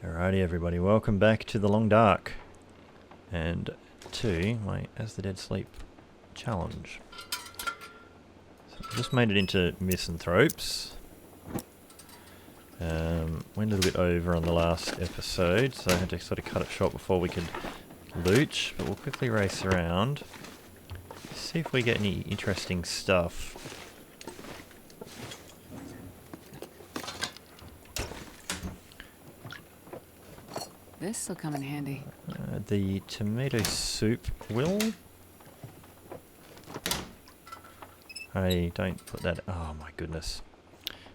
Alrighty everybody, welcome back to the Long Dark and to my As the Dead Sleep challenge. So I just made it into Misanthropes. Went a little bit over on the last episode, so I had to sort of cut it short before we could loot, but we'll quickly race around, see if we get any interesting stuff. This'll come in handy. The tomato soup will. Hey, don't put that. Oh my goodness.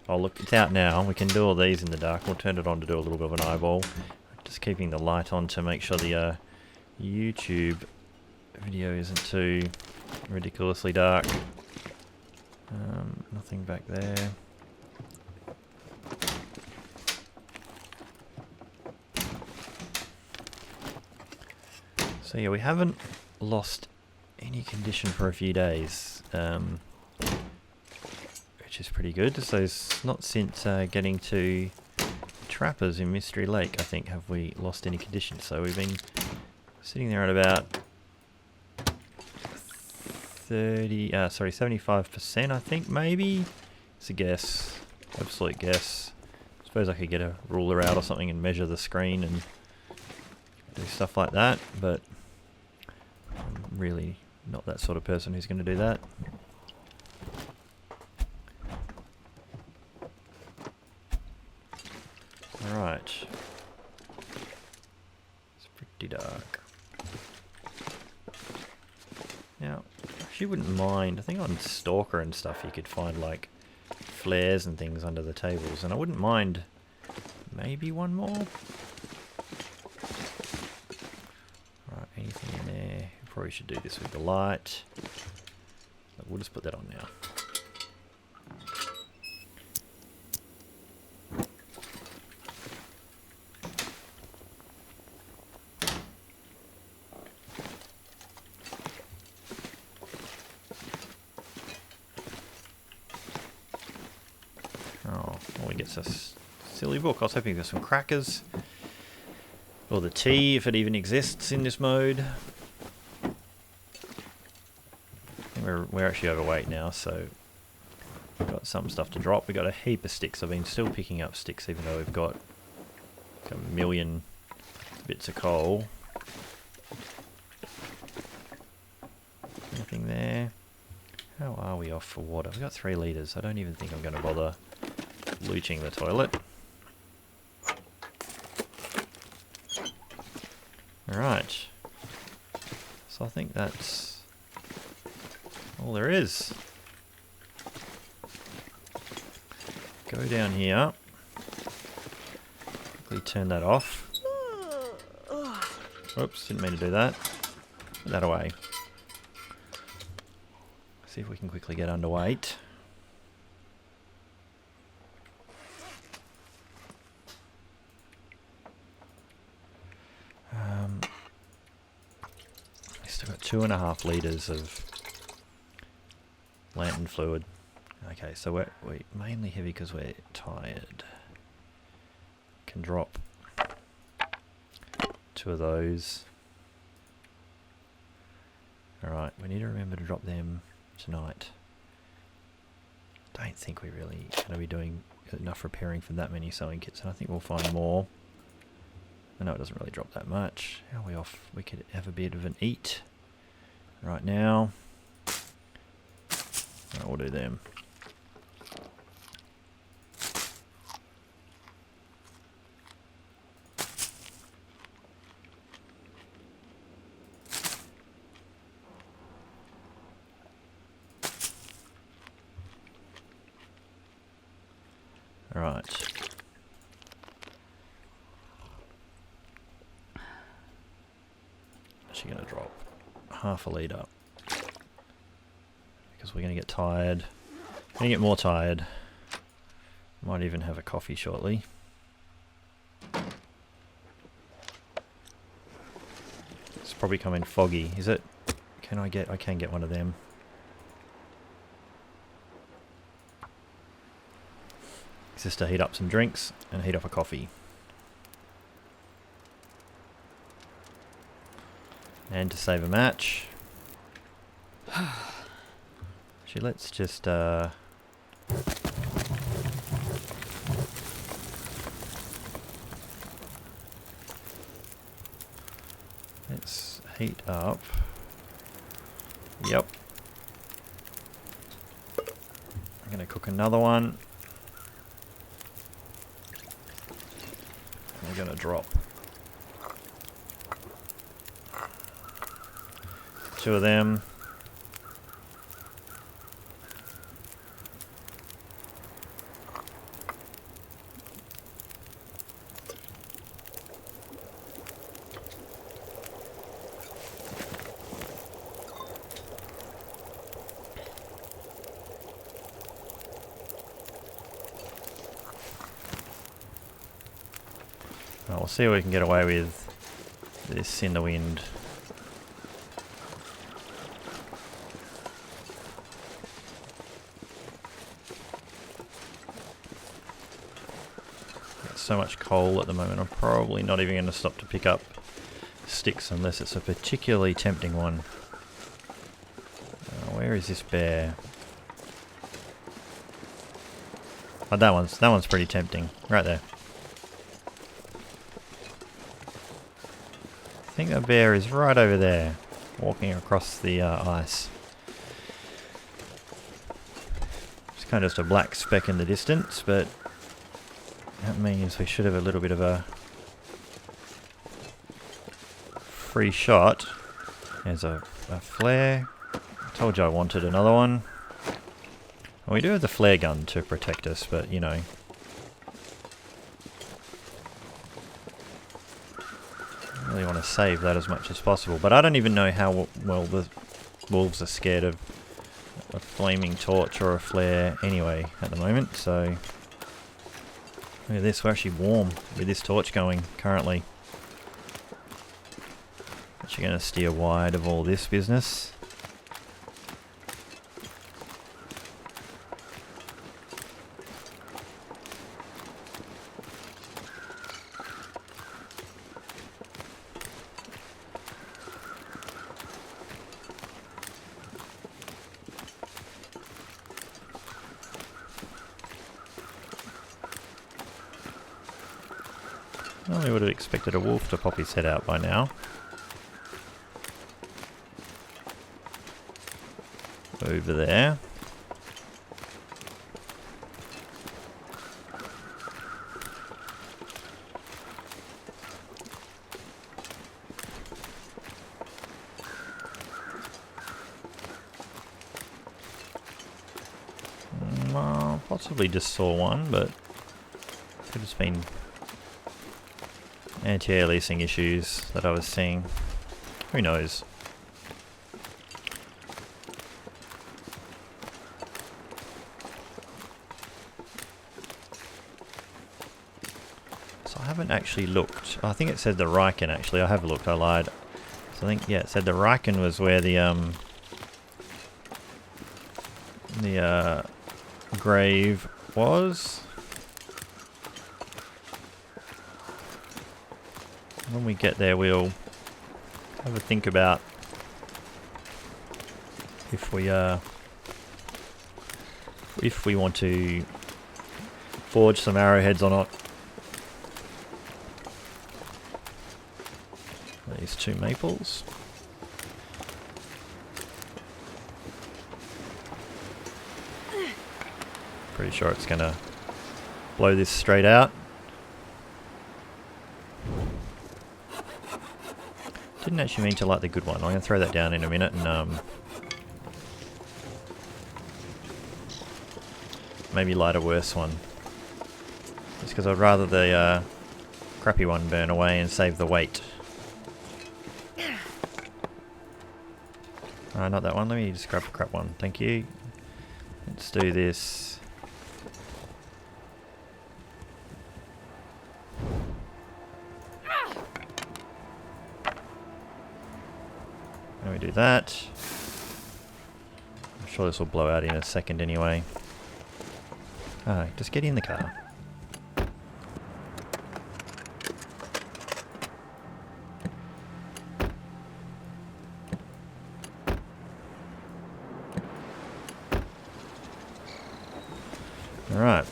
Oh look, it's out now. We can do all these in the dark. We'll turn it on to do a little bit of an eyeball. Just keeping the light on to make sure the YouTube video isn't too ridiculously dark. Nothing back there. So yeah, we haven't lost any condition for a few days, which is pretty good. So it's not since getting to Trappers in Mystery Lake, I think, have we lost any condition. So we've been sitting there at about 75%, I think, maybe. It's a guess, absolute guess. I suppose I could get a ruler out or something and measure the screen and do stuff like that, but I'm really not that sort of person who's going to do that. Alright. It's pretty dark. Now, I actually wouldn't mind, I think on Stalker and stuff you could find like flares and things under the tables, and I wouldn't mind maybe one more. Anything in there? Probably should do this with the light. But we'll just put that on now. Oh, well, we get this silly book. I was hoping there's some crackers. Or the tea, if it even exists in this mode. I think we're actually overweight now, so we've got some stuff to drop. We've got a heap of sticks. I've been still picking up sticks, even though we've got like a million bits of coal. Anything there? How are we off for water? We've got 3 litres. I don't even think I'm going to bother looting the toilet. Alright, so I think that's all there is. Go down here, quickly turn that off. Oops, didn't mean to do that. Put that away. See if we can quickly get underweight. Still got 2.5 litres of lantern fluid. Okay, so we're mainly heavy because we're tired. Can drop 2 of those. Alright, we need to remember to drop them tonight. Don't think we're really going to be doing enough repairing for that many sewing kits, and I think we'll find more. I know it doesn't really drop that much. How are we off? We could have a bit of an eat right now. We'll do them. All right. Actually going to drop half a litre because we're going to get tired. We're going to get more tired. Might even have a coffee shortly. It's probably coming foggy. Is it? I can get one of them. It's just to heat up some drinks and heat up a coffee. And to save a match. Actually, let's just let's heat up. Yep. I'm gonna cook another one. We're gonna drop 2 of them. Well, we'll see what we can get away with this in the wind. Got so much coal at the moment, I'm probably not even going to stop to pick up sticks unless it's a particularly tempting one. Where is this bear? Oh, that one's pretty tempting, right there. I think the bear is right over there, walking across the ice. It's kind of just a black speck in the distance, but that means we should have a little bit of a free shot. There's a flare. I told you I wanted another one. Well, we do have the flare gun to protect us, but you know. Really want to save that as much as possible, but I don't even know how well the wolves are scared of a flaming torch or a flare anyway at the moment. So look at this, we're actually warm with this torch going currently. Actually going to steer wide of all this business. I would have expected a wolf to pop his head out by now. Over there. Well, possibly just saw one, but could have been anti-aliasing issues that I was seeing. Who knows? So I haven't actually looked. I think it said the Riken actually. I have looked, I lied. So I think, yeah, it said the Riken was where the grave was. When we get there, we'll have a think about if we want to forge some arrowheads or not. These 2 maples. Pretty sure it's gonna blow this straight out. Didn't actually mean to light the good one. I'm going to throw that down in a minute and maybe light a worse one. Just because I'd rather the crappy one burn away and save the weight. Not that one. Let me just grab the crap one. Thank you. Let's do this. Let me do that. I'm sure this will blow out in a second anyway. Alright, just get in the car. Alright.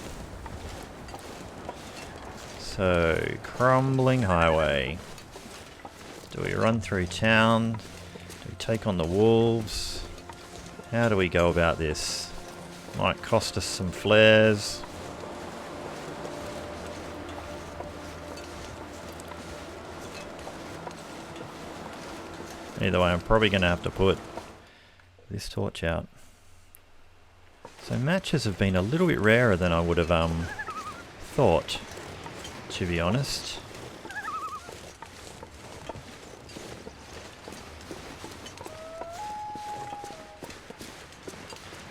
So, Crumbling Highway. Do we run through town? Do we take on the wolves? How do we go about this? Might cost us some flares. Either way, I'm probably going to have to put this torch out. So matches have been a little bit rarer than I would have thought, to be honest.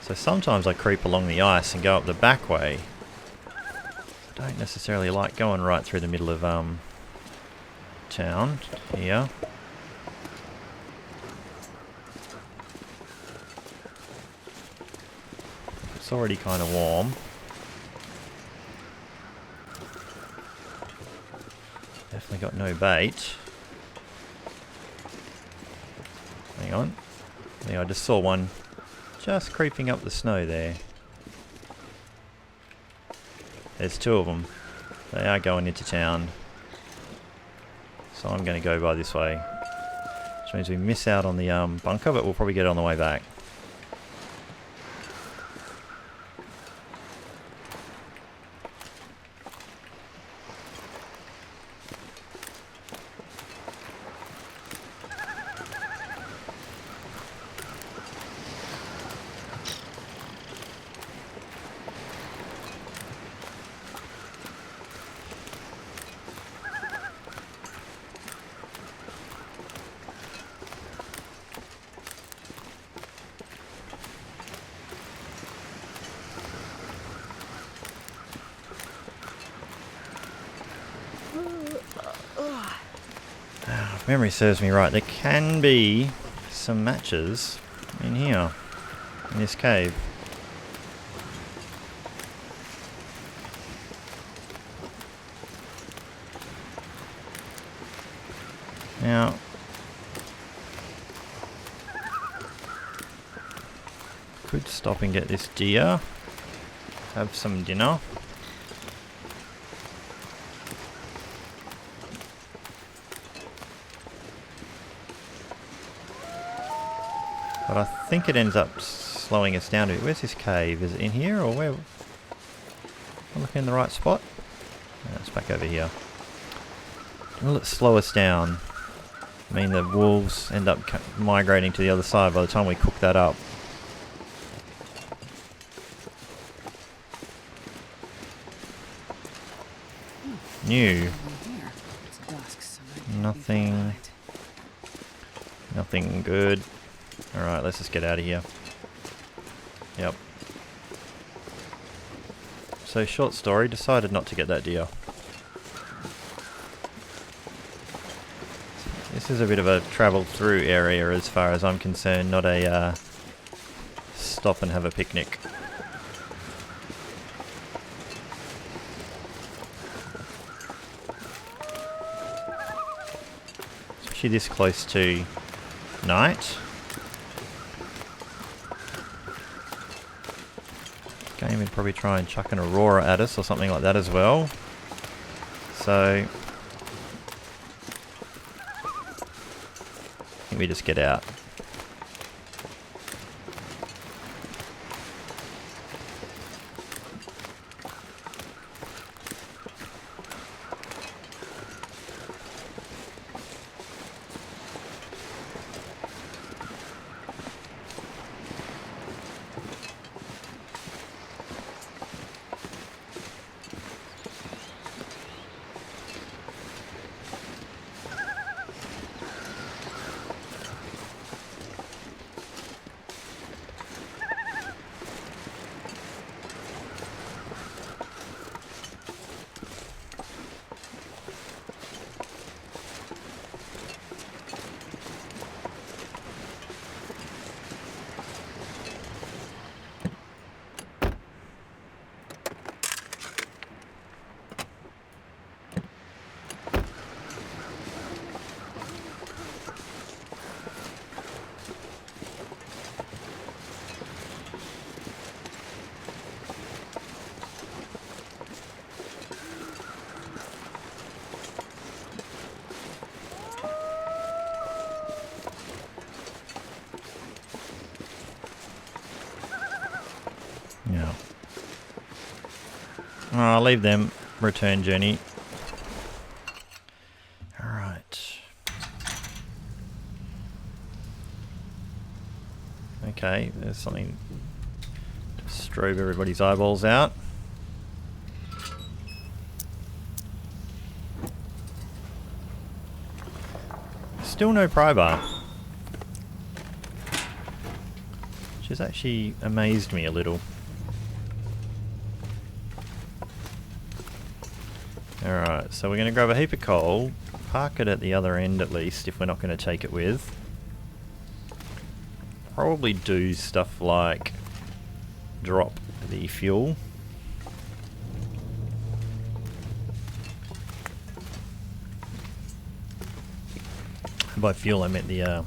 So sometimes I creep along the ice and go up the back way. I don't necessarily like going right through the middle of town here. It's already kind of warm. Definitely got no bait. Hang on. Yeah, I just saw one just creeping up the snow there. There's two of them. They are going into town. So I'm going to go by this way. Which means we miss out on the bunker, but we'll probably get it on the way back. If memory serves me right, there can be some matches in here, in this cave. Now, could stop and get this deer, have some dinner. But I think it ends up slowing us down a bit. Where's this cave? Is it in here or where? Am I looking in the right spot? No, it's back over here. Will it slow us down? I mean, the wolves end up migrating to the other side by the time we cook that up. New. Nothing. Nothing good. Alright, let's just get out of here. Yep. So, short story, decided not to get that deer. This is a bit of a travel through area as far as I'm concerned, not a stop and have a picnic. Especially this close to night. Game would probably try and chuck an aurora at us or something like that as well. So I think we just get out. I'll leave them. Return journey. Alright. Okay, there's something to strobe everybody's eyeballs out. Still no pry bar. Which has actually amazed me a little. Alright, so we're going to grab a heap of coal, park it at the other end at least if we're not going to take it with. Probably do stuff like drop the fuel. By fuel I meant the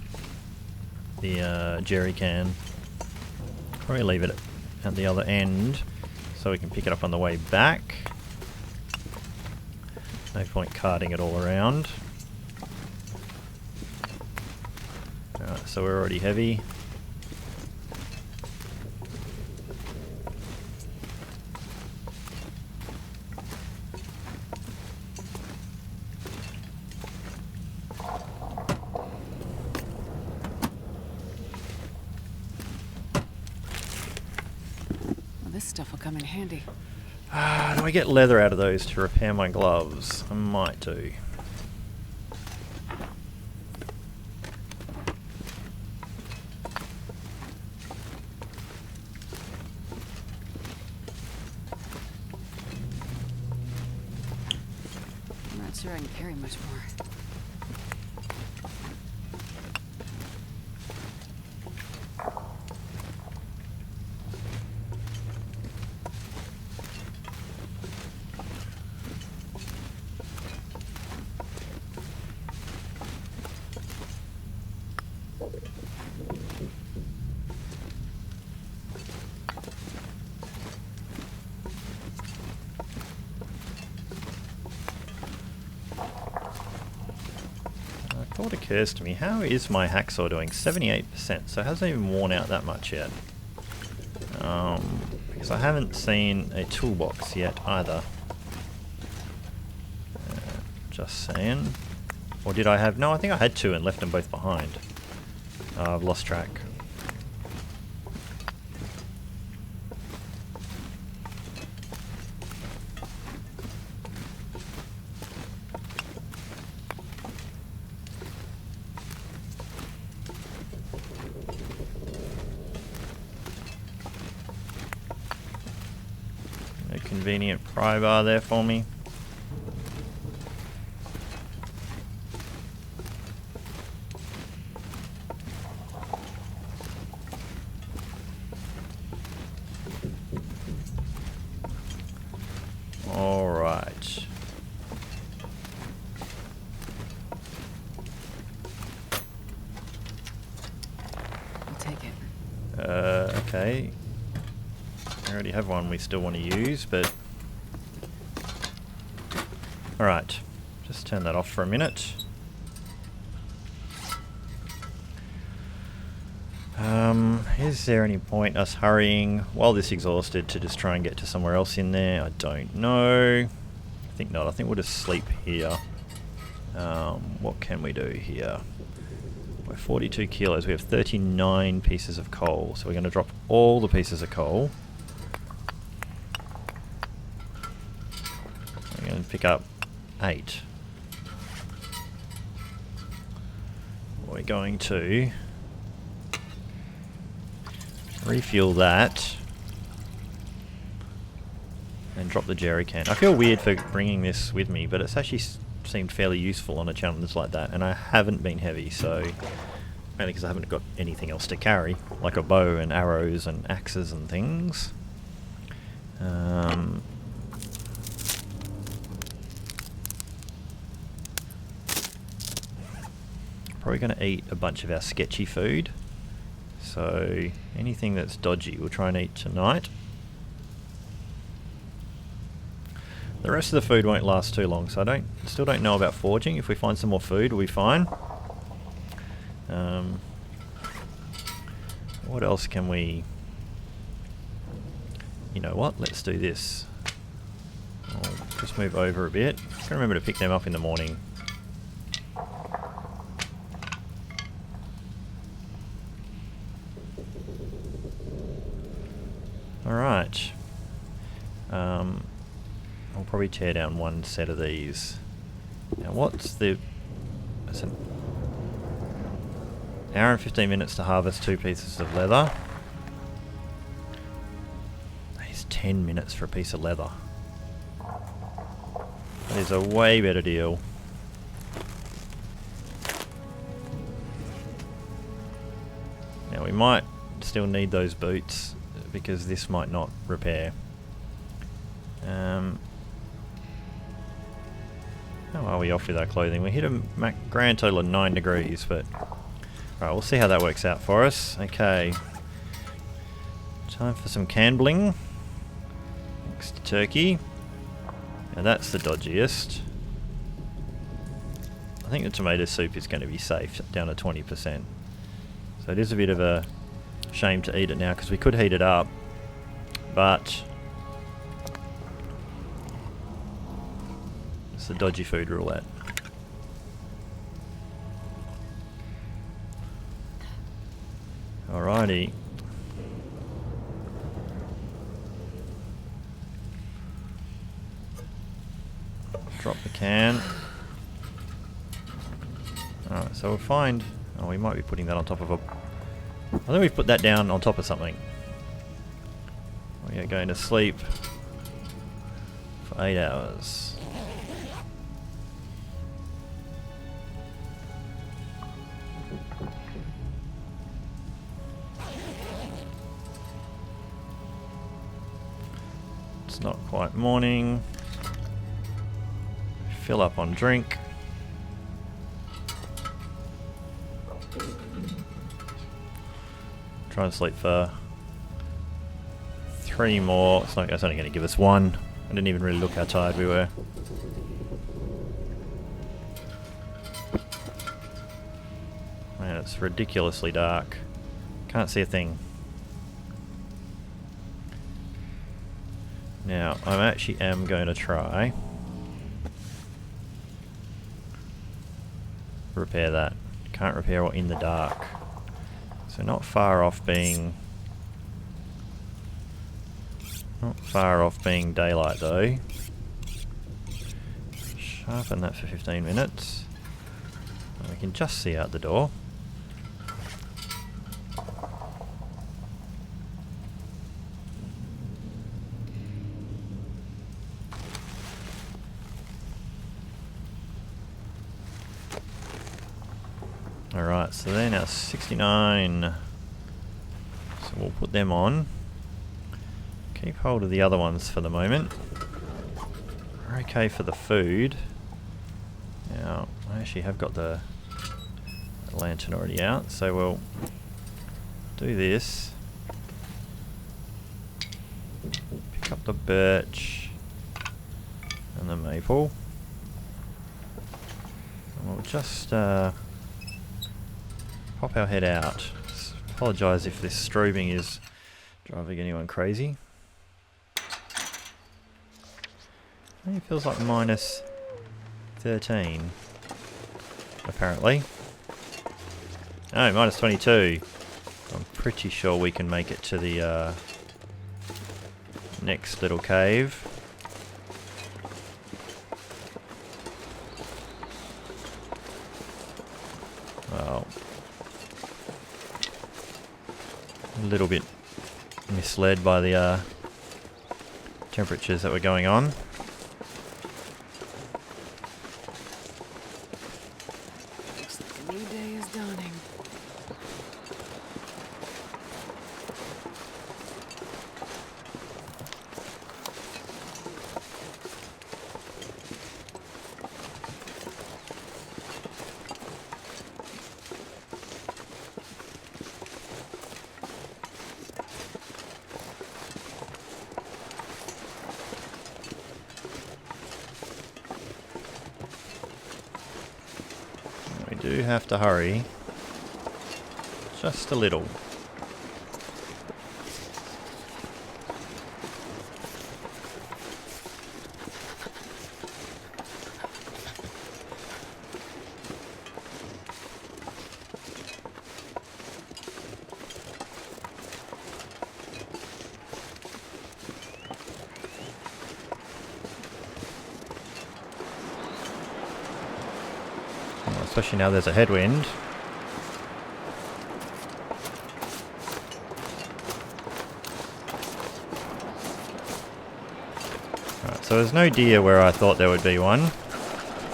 jerry can. Probably leave it at the other end so we can pick it up on the way back. No point carting it all around. Alright, so we're already heavy. Well, this stuff will come in handy. Do I get leather out of those to repair my gloves? I might do. I'm not sure I can carry much more. Thought occurs to me, how is my hacksaw doing? 78%, so it hasn't even worn out that much yet. Because I haven't seen a toolbox yet either. Just saying. Or did I have... No, I think I had two and left them both behind. I've lost track. A convenient pry bar there for me. All right. I'll take it. Okay. I already have one we still want to use, but... Alright, just turn that off for a minute. Is there any point us hurrying while this exhausted to just try and get to somewhere else in there? I don't know. I think not. I think we'll just sleep here. What can we do here? We're 42 kilos. We have 39 pieces of coal. So we're going to drop all the pieces of coal. We're going to pick up 8. We're going to refuel that and drop the jerry can. I feel weird for bringing this with me, but it's actually seemed fairly useful on a challenge like that, and I haven't been heavy, so mainly because I haven't got anything else to carry, like a bow and arrows and axes and things. Probably going to eat a bunch of our sketchy food. So anything that's dodgy we'll try and eat tonight. The rest of the food won't last too long, so I still don't know about foraging. If we find some more food, we'll be fine. What else can we... You know what? Let's do this. Just move over a bit. Just remember to pick them up in the morning. Alright. I'll probably tear down one set of these. Now what's the... That's an hour and 15 minutes to harvest 2 pieces of leather. That is 10 minutes for a piece of leather. That is a way better deal. Now we might still need those boots because this might not repair. How are we off with our clothing? We hit a grand total of 9 degrees, but... Right, we'll see how that works out for us. Okay. Time for some candling. Next to turkey. Now that's the dodgiest. I think the tomato soup is going to be safe, down to 20%. So it is a bit of a shame to eat it now, because we could heat it up. But... it's the dodgy food roulette. Alrighty. Drop the can. Alright, so we'll find... oh, we might be putting that on top of a... I think we've put that down on top of something. We are going to sleep for 8 hours. It's not quite morning. Fill up on drink. Try and sleep for 3 more. It's only going to give us 1. I didn't even really look how tired we were. Man, it's ridiculously dark. Can't see a thing. Now, I actually am going to try repair that. Can't repair it in the dark. So not far off being... not far off being daylight though. Sharpen that for 15 minutes. And we can just see out the door. Alright, so they're now 69. So we'll put them on. Keep hold of the other ones for the moment. We're okay for the food. Now, I actually have got the lantern already out, so we'll do this. Pick up the birch and the maple. And we'll just pop our head out. Apologise if this strobing is driving anyone crazy. It feels like minus 13, apparently. Oh, minus 22. I'm pretty sure we can make it to the next little cave. Well, a little bit misled by the temperatures that were going on. Looks like a new day is dawning. We do have to hurry. Just a little. especially now there's a headwind. Right, so there's no deer where I thought there would be one.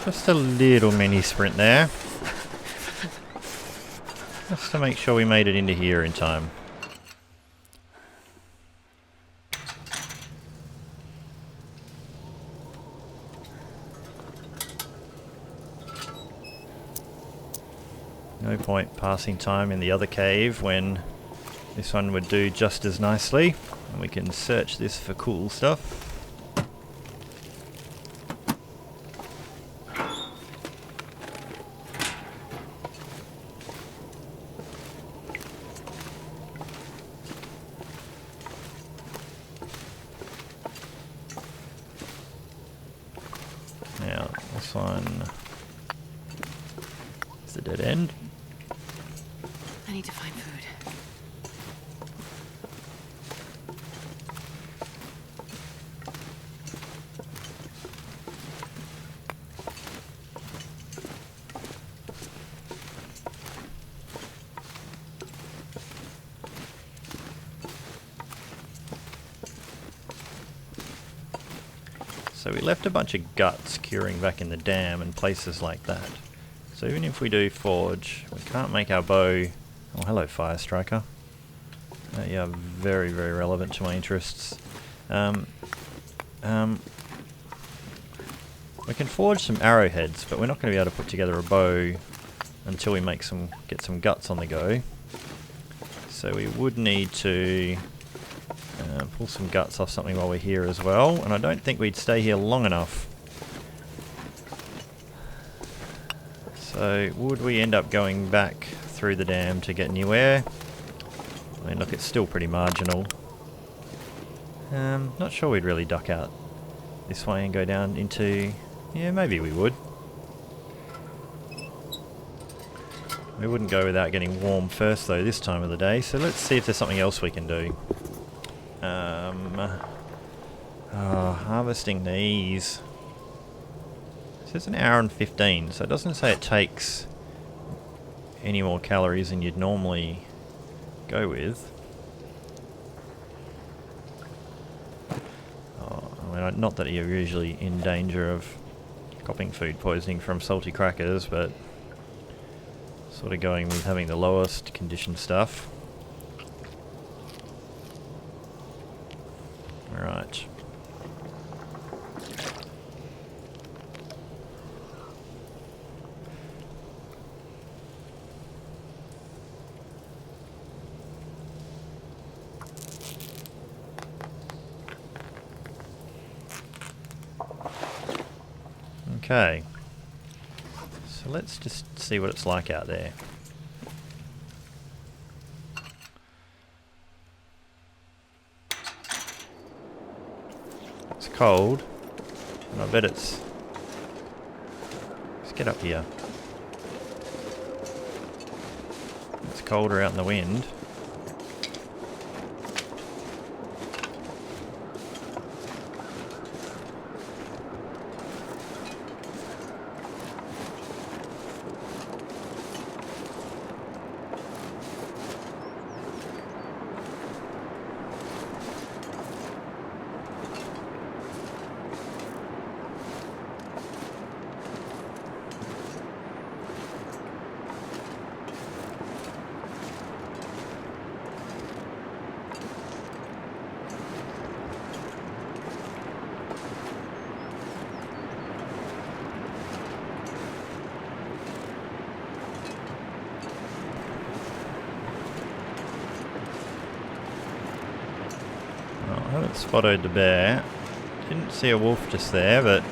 Just a little mini sprint there. Just to make sure we made it into here in time. No point passing time in the other cave when this one would do just as nicely. And we can search this for cool stuff. Now, this one is the dead end. I need to find food. So we left a bunch of guts curing back in the dam and places like that. So even if we do forge, we can't make our bow... Oh, hello, Fire Striker. Yeah, very, very relevant to my interests. We can forge some arrowheads, but we're not going to be able to put together a bow until we make get some guts on the go. So we would need to pull some guts off something while we're here as well, and I don't think we'd stay here long enough. So would we end up going back through the dam to get anywhere? I mean, look, it's still pretty marginal. Not sure we'd really duck out this way and go down into... Yeah, maybe we would. We wouldn't go without getting warm first though this time of the day, so let's see if there's something else we can do. Harvesting these. It says an hour and 15, so it doesn't say it takes any more calories than you'd normally go with. I mean, not that you're usually in danger of copping food poisoning from salty crackers, but sort of going with having the lowest condition stuff. Right. Okay. So let's just see what it's like out there. It's cold, and I bet it's... Let's get up here. It's colder out in the wind. I haven't spotted the bear. Didn't see a wolf just there, but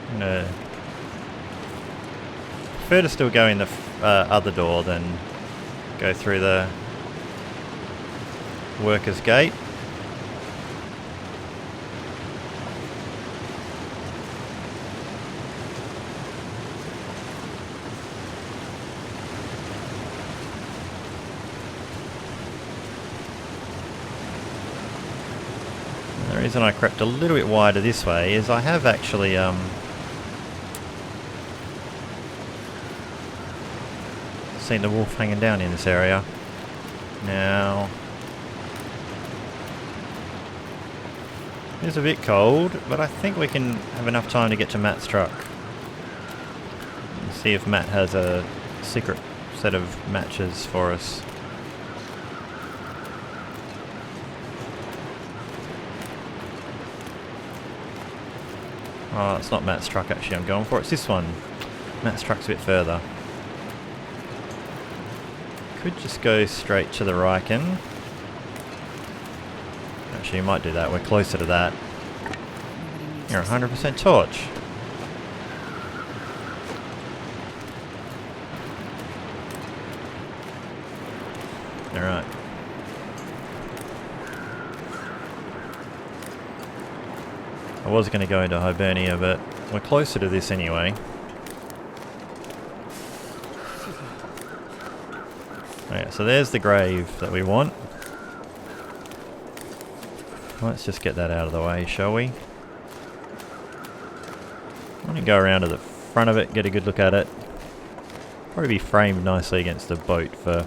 I'm gonna prefer to still go in the other door than go through the workers' gate. There reason I crept a little bit wider this way is I have actually seen the wolf hanging down in this area. Now it's a bit cold, but I think we can have enough time to get to Matt's truck. And see if Matt has a secret set of matches for us. Oh, it's not Matt's truck actually I'm going for, it's this one. Matt's truck's a bit further. Could just go straight to the Riken. Actually, you might do that, we're closer to that. You're 100% torch. Alright. I was going to go into Hibernia, but we're closer to this anyway. Okay, so there's the grave that we want. Let's just get that out of the way, shall we? I want to go around to the front of it, get a good look at it. Probably be framed nicely against the boat for...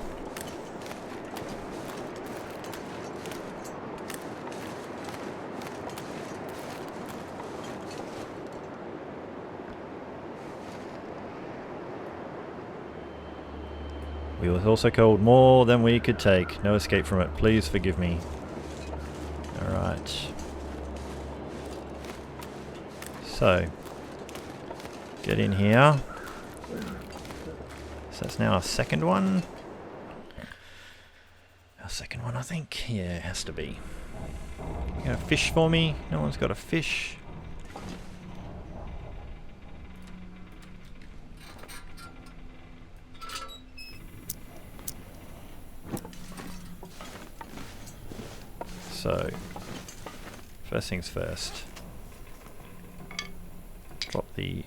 We was also called more than we could take. No escape from it. Please forgive me. Alright. So. Get in here. So that's now our second one. Our second one, I think. Yeah, it has to be. You got a fish for me? No one's got a fish. So, first things first, drop the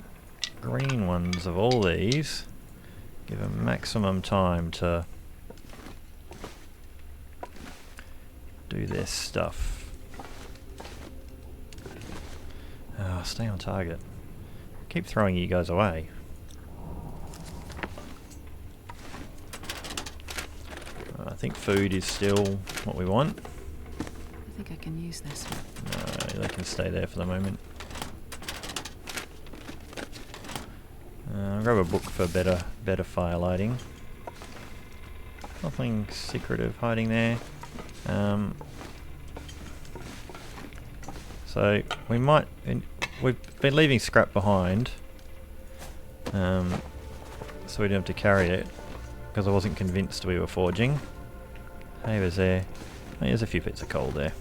green ones of all these, give them maximum time to do this stuff. Oh, stay on target. Keep throwing you guys away. I think food is still what we want. I think I can use this. No, they can stay there for the moment. I'll grab a book for better firelighting. Nothing secretive hiding there. So we might. We've been leaving scrap behind, so we didn't have to carry it because I wasn't convinced we were forging. Hey, was there? Oh, there's a few bits of coal there.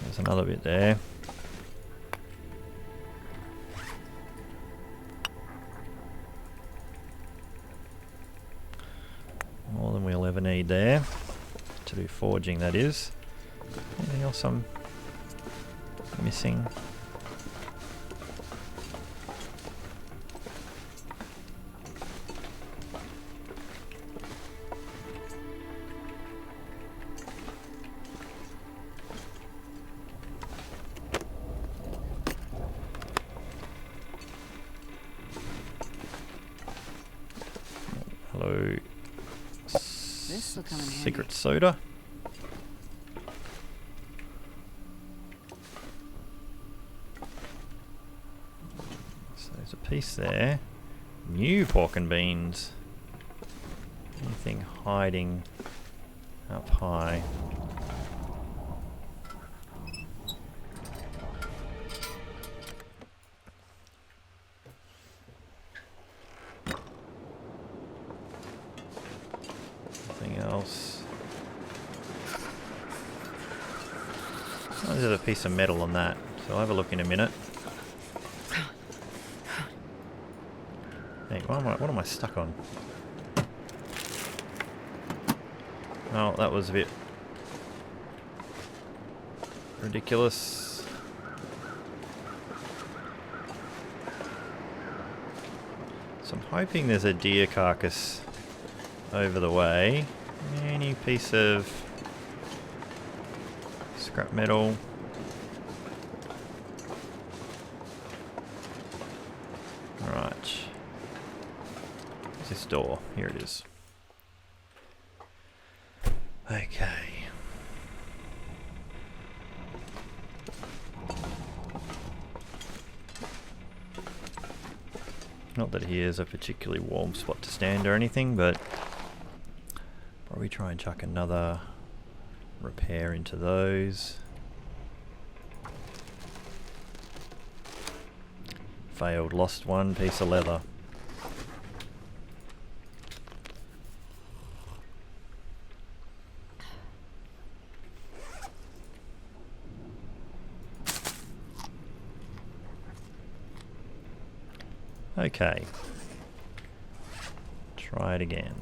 There's another bit there. More than we'll ever need there. To do forging, that is. Anything else I'm missing? Hello. This'll come in handy. Secret soda. So there's a piece there. New pork and beans. Anything hiding up high? Else. Oh, there's a piece of metal on that, so I'll have a look in a minute. Hey, what am I stuck on? Oh, that was a bit ridiculous. So I'm hoping there's a deer carcass over the way. Any piece of scrap metal. Where's this door? Here it is. Okay. Not that here's a particularly warm spot to stand or anything, but probably try and chuck another repair into those. Failed, lost one piece of leather. Okay. Try it again.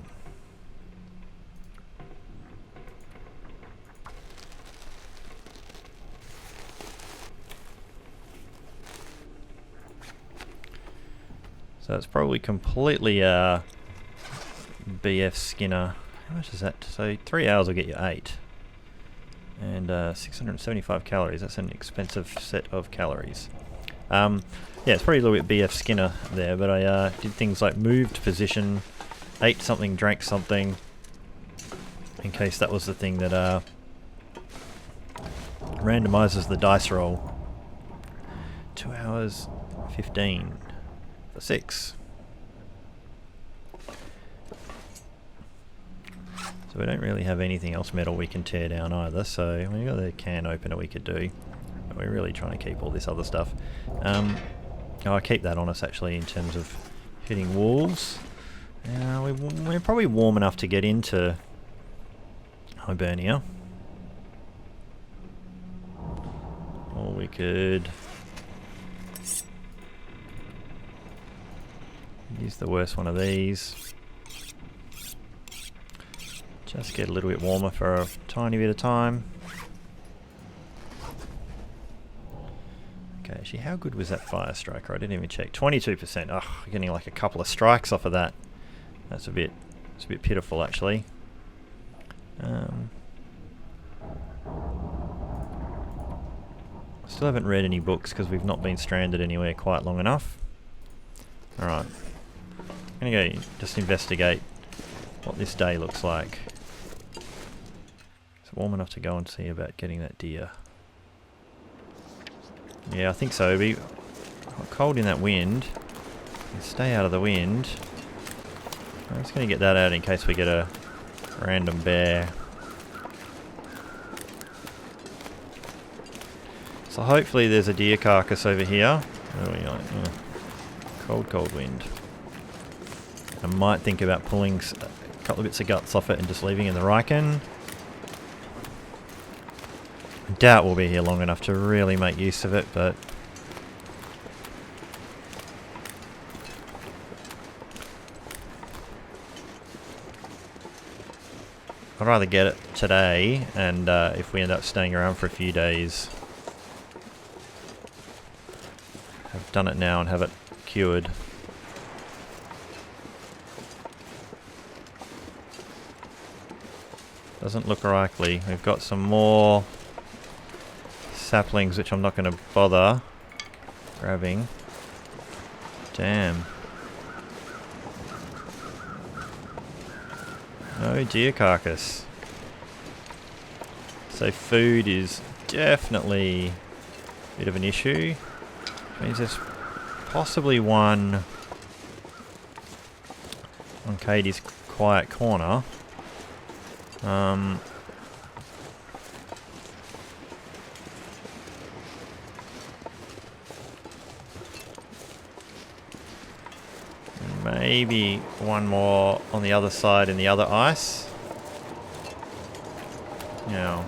So it's probably completely BF Skinner. How much is that? So 3 hours will get you 8. And 675 calories. That's an expensive set of calories. Yeah, it's probably a little bit BF Skinner there, but I did things like moved position, ate something, drank something, in case that was the thing that randomizes the dice roll. 2 hours 15 for 6. So we don't really have anything else metal we can tear down either, so we've got the can opener we could do. But we're really trying to keep all this other stuff. I keep that on us actually in terms of hitting walls. We're probably warm enough to get into Hibernia. Or we could use the worst one of these. Just get a little bit warmer for a tiny bit of time. Okay, actually, how good was that fire striker? I didn't even check. 22%. Ugh, getting like a couple of strikes off of that. It's a bit pitiful, actually. Still haven't read any books because we've not been stranded anywhere quite long enough. Alright. I'm gonna go just investigate what this day looks like. It's warm enough to go and see about getting that deer. Yeah, I think so. It'll be cold in that wind. Stay out of the wind. I'm just going to get that out in case we get a random bear. So hopefully there's a deer carcass over here. There we go. Yeah. Cold wind. I might think about pulling a couple of bits of guts off it and just leaving in the Riken. I doubt we'll be here long enough to really make use of it, but I'd rather get it today, and if we end up staying around for a few days, have done it now and have it cured. Doesn't look likely. We've got some more saplings which I'm not going to bother grabbing. Damn. No deer carcass. So food is definitely a bit of an issue. Which means there's possibly one on Katie's quiet corner. Maybe one more on the other side in the other ice. Now,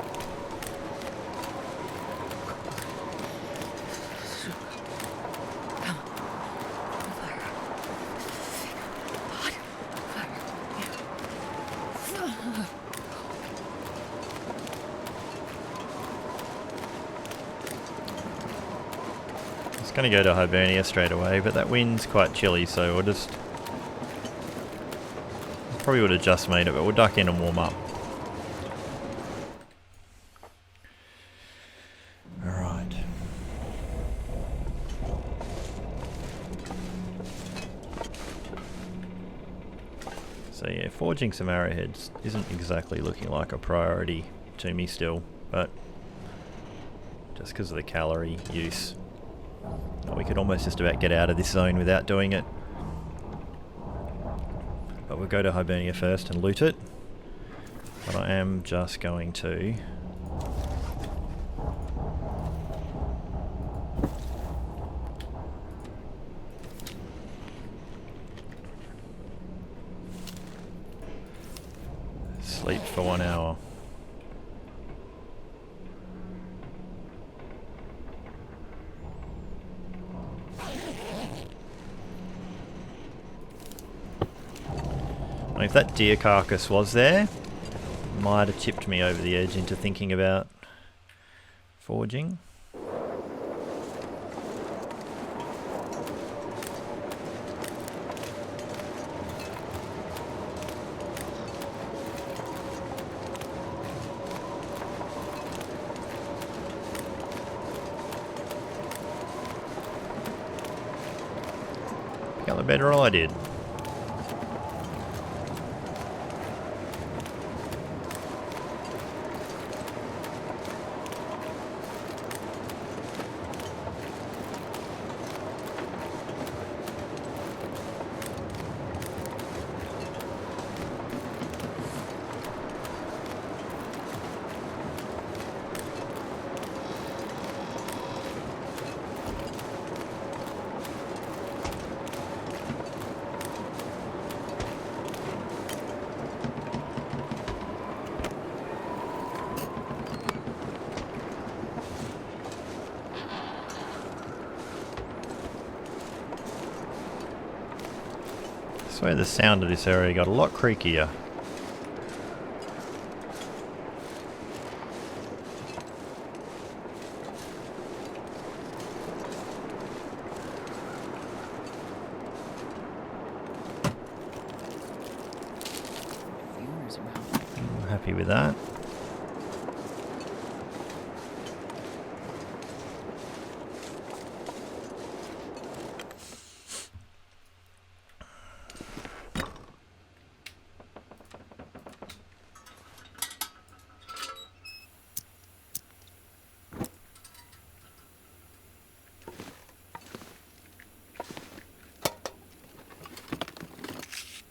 it's going to go to Hibernia straight away, but that wind's quite chilly, so we'll just... Probably would have just made it, but we'll duck in and warm up. Alright. So yeah, forging some arrowheads isn't exactly looking like a priority to me still, but just because of the calorie use. We could almost just about get out of this zone without doing it. But we'll go to Hibernia first and loot it. But I am just going to... sleep for 1 hour. If that deer carcass was there, might have tipped me over the edge into thinking about forging. Got the better I did. I swear the sound of this area got a lot creakier. I'm happy with that.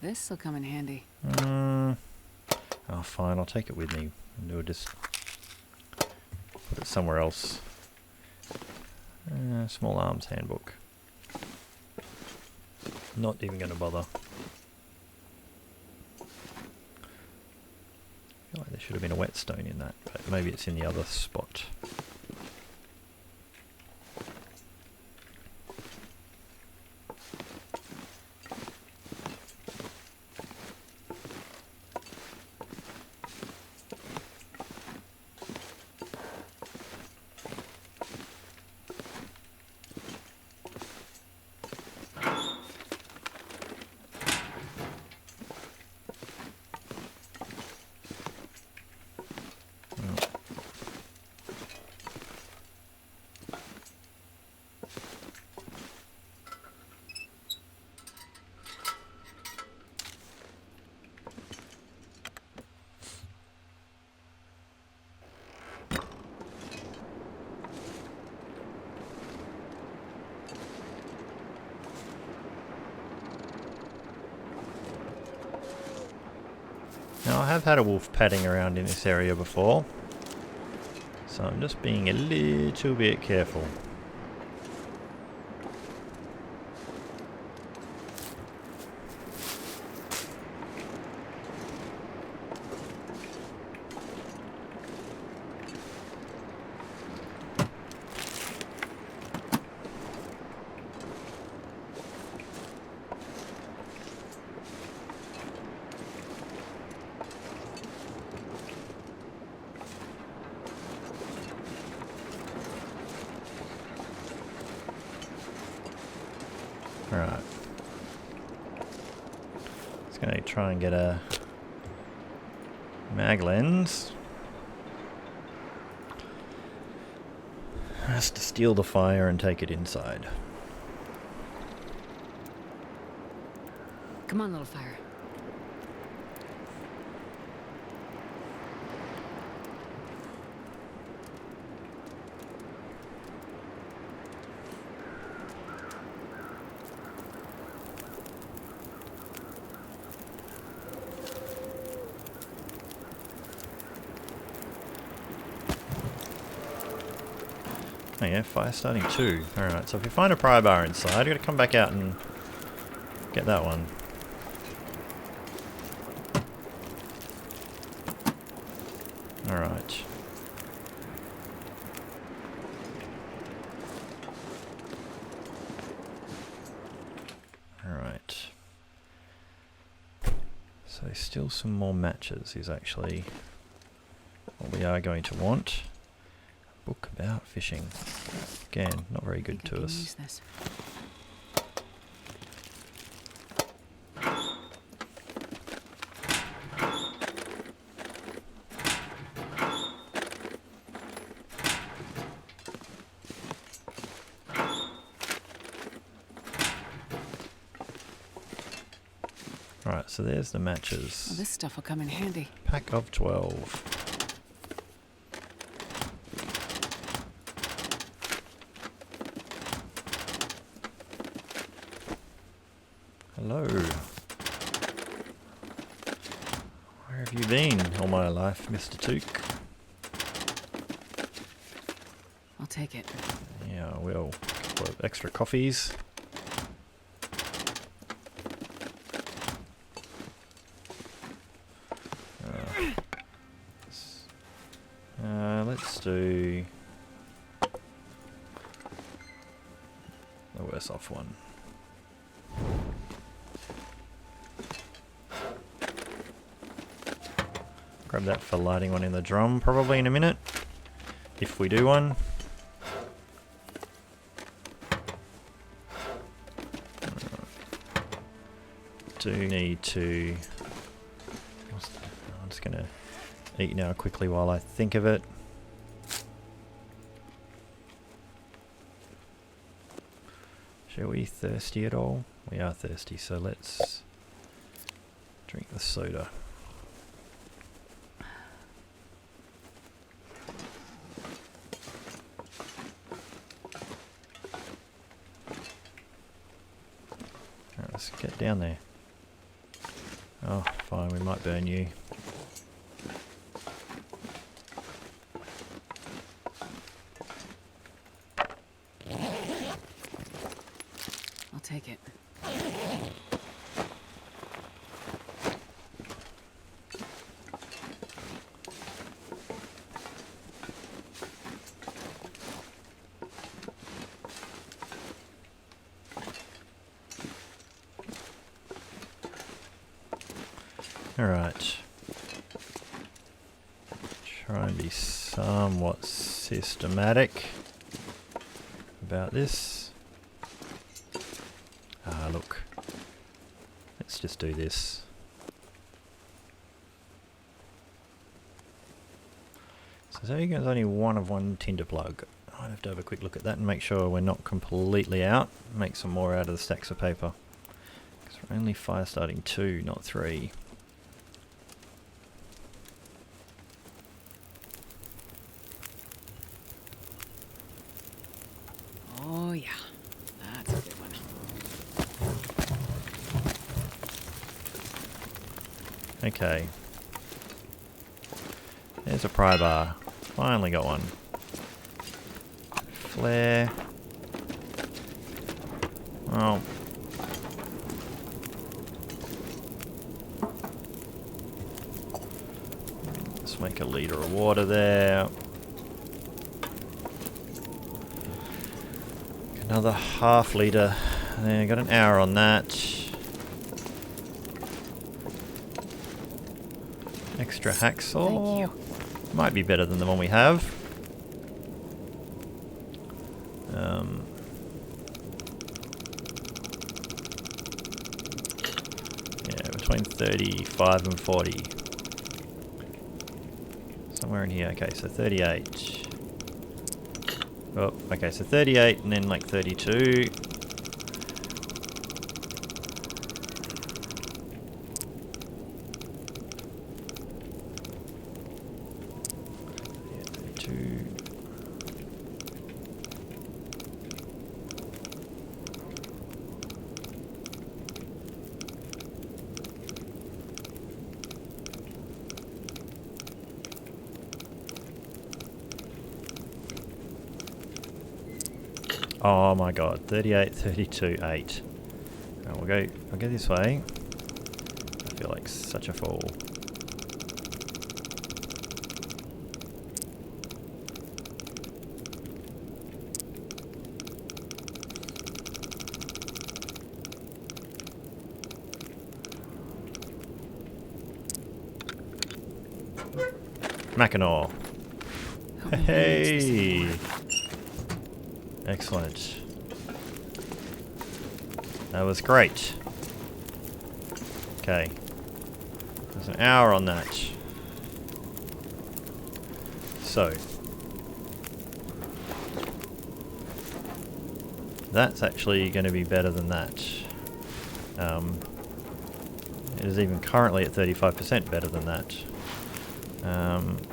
This'll come in handy. Oh, fine. I'll take it with me. And we'll just put it somewhere else. Small arms handbook. Not even going to bother. I feel like there should have been a whetstone in that, but maybe it's in the other spot. Now I have had a wolf padding around in this area before, so I'm just being a little bit careful. Alright. Just gonna try and get a mag lens. Has to steal the fire and take it inside. Come on, little fire. Yeah, fire starting 2. Alright, so if we find a pry bar inside, we've got to come back out and get that one. Alright. Alright. So still some more matches is actually what we are going to want. A book about fishing. Again, not very good to us. Use this. Right, so there's the matches. Well, this stuff will come in handy. Pack of 12. Hello. Where have you been all my life, Mr. Took? I'll take it. Yeah, I will. A couple of extra coffees. Let's do the worse off one. Grab that for lighting one in the drum probably in a minute, if we do one. Do need to... I'm just going to eat now quickly while I think of it. Are we thirsty at all? We are thirsty, so let's drink the soda. Alright, let's get down there. Oh, fine, we might burn you. Take it. All right. Try and be somewhat systematic about this. Look, let's just do this. So there's only one of one tinder plug. I'd have to have a quick look at that and make sure we're not completely out. Make some more out of the stacks of paper. Because we're only fire starting 2, not 3. Oh yeah, that's a good one. Okay. There's a pry bar. Finally got one. Flare. Oh. Let's make a litre of water there. Another half litre. There, got an hour on that. Extra hacksaw. Thank you. Might be better than the one we have. Yeah, between 35 and 40. Somewhere in here. Okay, so 38. Oh, okay, so 38 and then like 32. Oh my god, 38, 32, 8. I'll go this way. I feel like such a fool. Mackinaw. Hey! Excellent. That was great. Okay. There's an hour on that. So. That's actually going to be better than that. It is even currently at 35% better than that.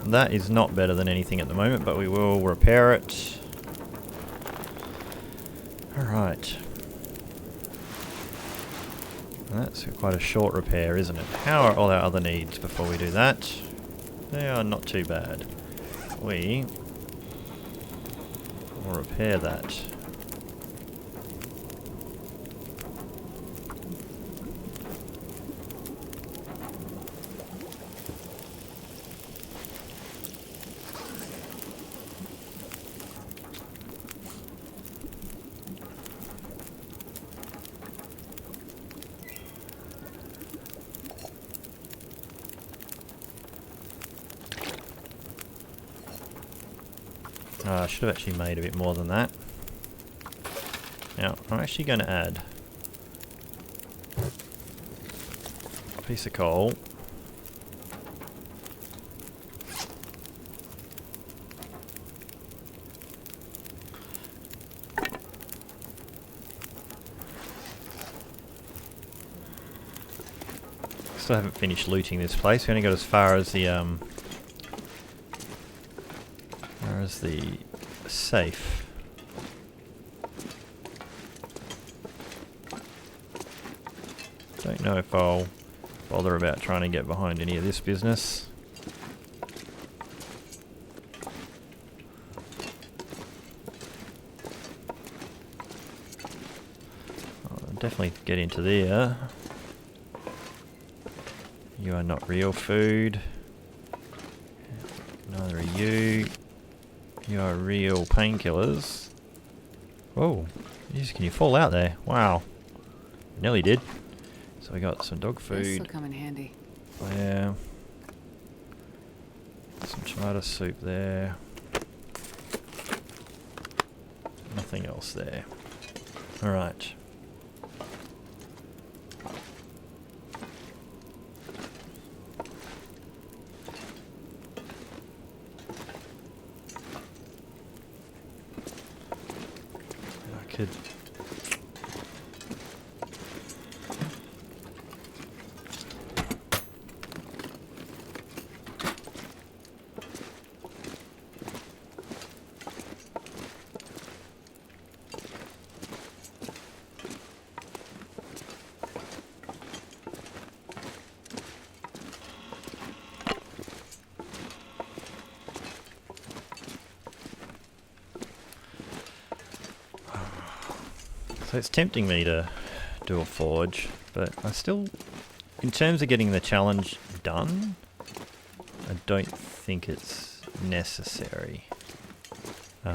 That is not better than anything at the moment, but we will repair it. Alright. That's quite a short repair, isn't it? How are all our other needs before we do that? They are not too bad. We will repair that. I should have actually made a bit more than that. Now, I'm actually going to add a piece of coal. Still haven't finished looting this place. We only got as far as the safe. Don't know if I'll bother about trying to get behind any of this business. I'll definitely get into there. You are not real food. Neither are you. You are real painkillers. Whoa. Jeez, can you fall out there? Wow. Nearly did. So we got some dog food. This will come in handy. There. Some tomato soup there. Nothing else there. Alright. Could So it's tempting me to do a forge, but I still, in terms of getting the challenge done, I don't think it's necessary. We'd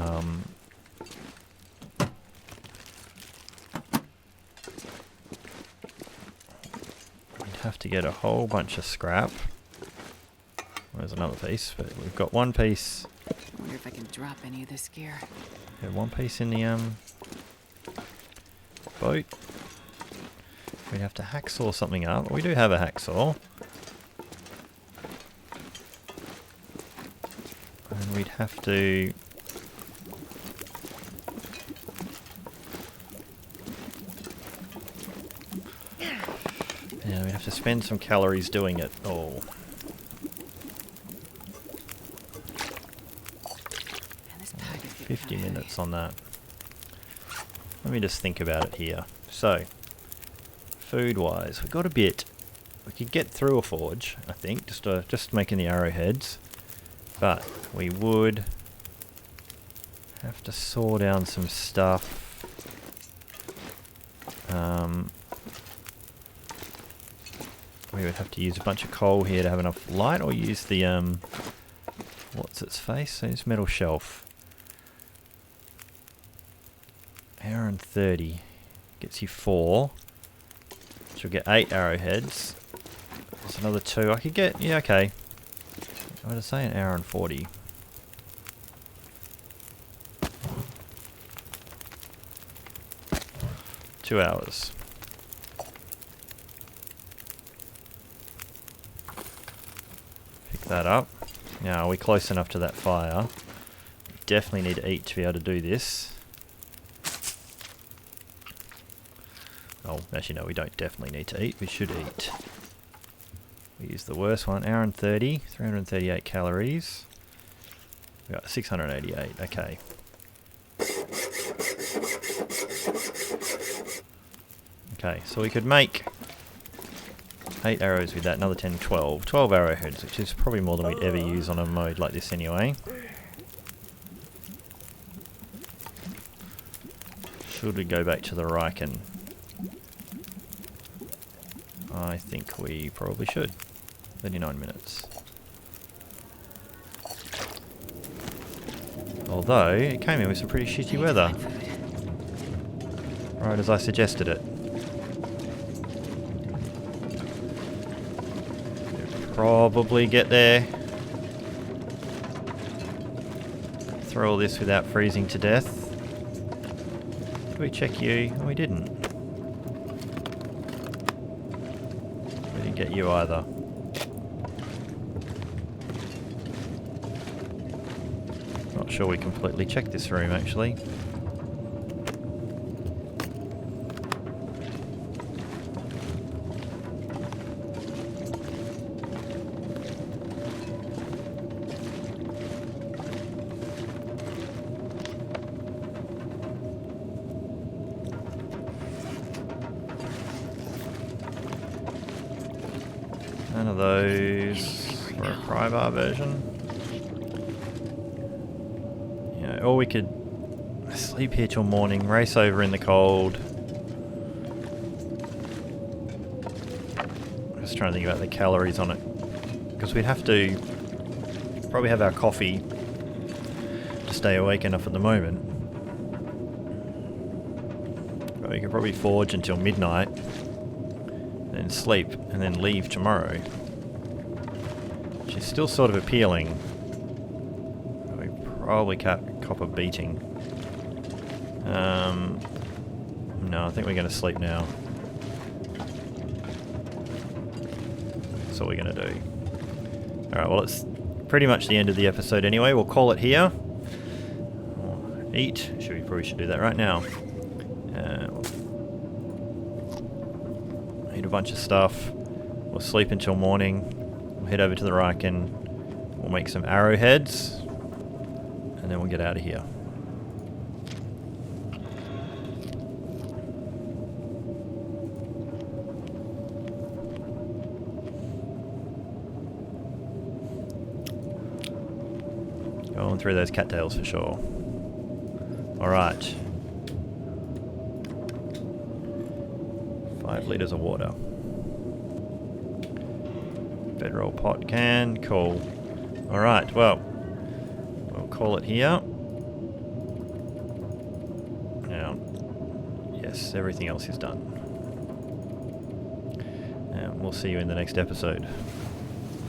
have to get a whole bunch of scrap. There's another piece, but we've got one piece. I wonder if I can drop any of this gear. We have one piece in the boat. We'd have to hacksaw something up. We do have a hacksaw. And we'd have to... Yeah, we'd have to spend some calories doing it. Oh. Man, this pack is getting 50 kinda minutes heavy. on that. Let me just think about it here. So, food-wise, we've got a bit. We could get through a forge, I think, just making the arrowheads. But we would have to saw down some stuff. We would have to use a bunch of coal here to have enough light, or use the what's its face? So it's metal shelf. Hour and 30 gets you 4. So we'll get 8 arrowheads. That's another 2. I could get, yeah, okay. I would say an hour and 40. Two hours. Pick that up. Now, are we close enough to that fire? We definitely need to eat to be able to do this. Oh, actually no, we don't definitely need to eat. We should eat. We use the worst one. Hour and 30. 338 calories. We got 688. Okay. Okay, so we could make 8 arrows with that, another 10, 12. 12 arrowheads, which is probably more than we'd ever use on a mode like this anyway. Should we go back to the Riken? I think we probably should. 39 minutes. Although, it came in with some pretty shitty weather. Right as I suggested it. Probably get there. Through all this without freezing to death. Did we check you? Oh, we didn't. We didn't get you either. Not sure we completely checked this room actually. None of those for a pry-bar version. Yeah, or we could sleep here till morning, race over in the cold. Just trying to think about the calories on it. Because we'd have to probably have our coffee to stay awake enough at the moment. But we could probably forge until midnight. Then sleep, and then leave tomorrow. Which is still sort of appealing. We probably can't cop a beating. No, I think we're going to sleep now. That's all we're going to do. Alright, well it's pretty much the end of the episode anyway. We'll call it here. Eat. We probably should do that right now. Eat a bunch of stuff. We'll sleep until morning. We'll head over to the Riken. We'll make some arrowheads. And then we'll get out of here. Going through those cattails for sure. Alright. 5 litres of water. Bedroll pot can. Cool. Alright, well. We'll call it here. Now, yes, everything else is done. And we'll see you in the next episode.